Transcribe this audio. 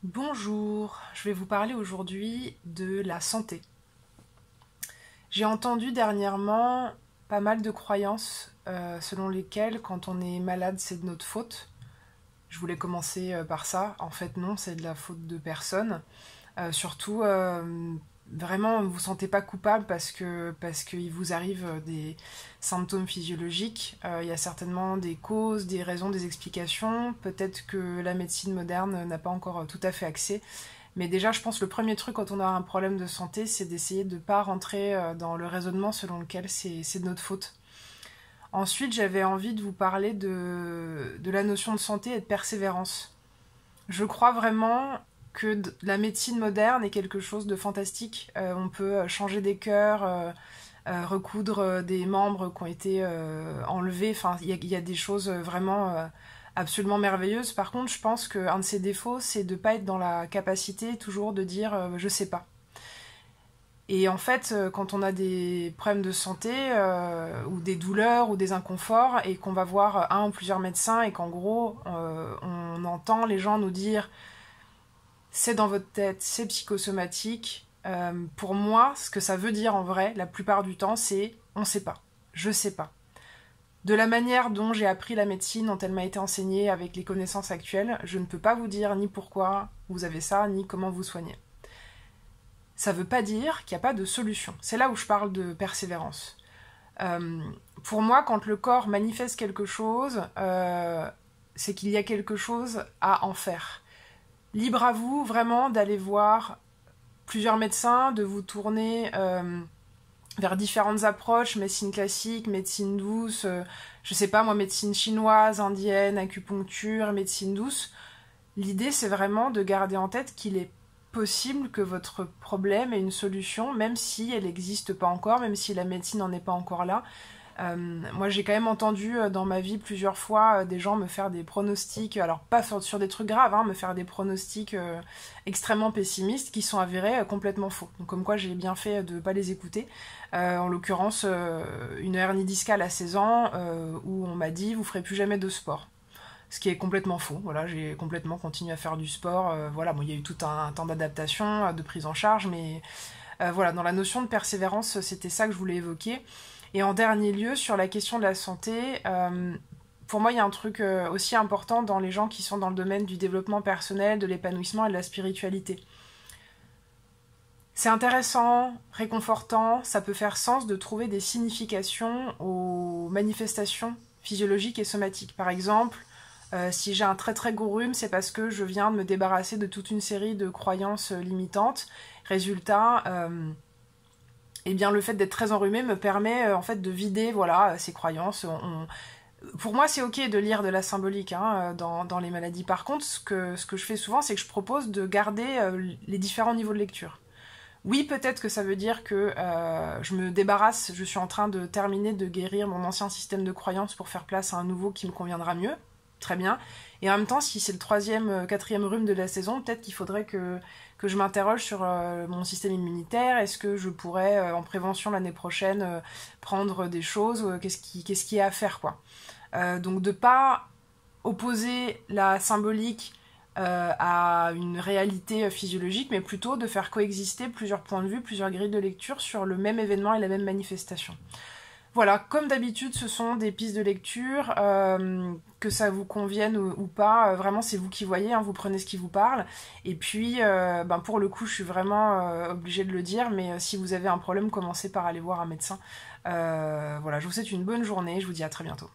Bonjour, je vais vous parler aujourd'hui de la santé. J'ai entendu dernièrement pas mal de croyances selon lesquelles quand on est malade c'est de notre faute. Je voulais commencer par ça. En fait non, c'est de la faute de personne. Surtout, vraiment, ne vous sentez pas coupable parce qu'il vous arrive des symptômes physiologiques. Il y a certainement des causes, des raisons, des explications. Peut-être que la médecine moderne n'a pas encore tout à fait accès. Mais déjà, je pense que le premier truc quand on a un problème de santé, c'est d'essayer de ne pas rentrer dans le raisonnement selon lequel c'est de notre faute. Ensuite, j'avais envie de vous parler de la notion de santé et de persévérance. Je crois vraiment que la médecine moderne est quelque chose de fantastique. On peut changer des cœurs, recoudre des membres qui ont été enlevés. Enfin, il y a des choses vraiment absolument merveilleuses. Par contre, je pense qu'un de ses défauts, c'est de ne pas être dans la capacité toujours de dire je sais pas. Et en fait, quand on a des problèmes de santé, ou des douleurs, ou des inconforts, et qu'on va voir un ou plusieurs médecins, et qu'en gros, on entend les gens nous dire c'est dans votre tête, c'est psychosomatique. Pour moi, ce que ça veut dire en vrai, la plupart du temps, c'est on sait pas, je sais pas. De la manière dont j'ai appris la médecine, dont elle m'a été enseignée avec les connaissances actuelles, je ne peux pas vous dire ni pourquoi vous avez ça, ni comment vous soignez. Ça veut pas dire qu'il n'y a pas de solution. C'est là où je parle de persévérance. Pour moi, quand le corps manifeste quelque chose, c'est qu'il y a quelque chose à en faire. Libre à vous vraiment d'aller voir plusieurs médecins, de vous tourner vers différentes approches, médecine classique, médecine douce, je sais pas moi, médecine chinoise, indienne, acupuncture, médecine douce. L'idée c'est vraiment de garder en tête qu'il est possible que votre problème ait une solution, même si elle n'existe pas encore, même si la médecine n'en est pas encore là. Moi j'ai quand même entendu dans ma vie plusieurs fois des gens me faire des pronostics, alors pas sur des trucs graves, me faire des pronostics extrêmement pessimistes qui sont avérés complètement faux. Donc comme quoi j'ai bien fait de ne pas les écouter. En l'occurrence une hernie discale à 16 ans où on m'a dit vous ferez plus jamais de sport. Ce qui est complètement faux. Voilà, j'ai complètement continué à faire du sport. Voilà, bon, il y a eu tout un temps d'adaptation, de prise en charge, mais voilà, dans la notion de persévérance, c'était ça que je voulais évoquer. Et en dernier lieu, sur la question de la santé, pour moi, il y a un truc aussi important dans les gens qui sont dans le domaine du développement personnel, de l'épanouissement et de la spiritualité. C'est intéressant, réconfortant, ça peut faire sens de trouver des significations aux manifestations physiologiques et somatiques. Par exemple, si j'ai un très très gros rhume, c'est parce que je viens de me débarrasser de toute une série de croyances limitantes. Résultat, eh bien, le fait d'être très enrhumé me permet en fait de vider voilà, ces croyances. Pour moi, c'est ok de lire de la symbolique dans les maladies. Par contre, ce que je fais souvent, c'est que je propose de garder les différents niveaux de lecture. Oui, peut-être que ça veut dire que je me débarrasse, je suis en train de terminer de guérir mon ancien système de croyances pour faire place à un nouveau qui me conviendra mieux. Très bien. Et en même temps, si c'est le troisième, quatrième rhume de la saison, peut-être qu'il faudrait que je m'interroge sur mon système immunitaire. Est-ce que je pourrais, en prévention l'année prochaine, prendre des choses qu'est-ce qui est à faire, quoi. Donc de pas opposer la symbolique à une réalité physiologique, mais plutôt de faire coexister plusieurs points de vue, plusieurs grilles de lecture sur le même événement et la même manifestation. Voilà, comme d'habitude, ce sont des pistes de lecture, que ça vous convienne ou pas, vraiment c'est vous qui voyez, vous prenez ce qui vous parle. Et puis, pour le coup, je suis vraiment obligée de le dire, mais si vous avez un problème, commencez par aller voir un médecin. Voilà, je vous souhaite une bonne journée, je vous dis à très bientôt.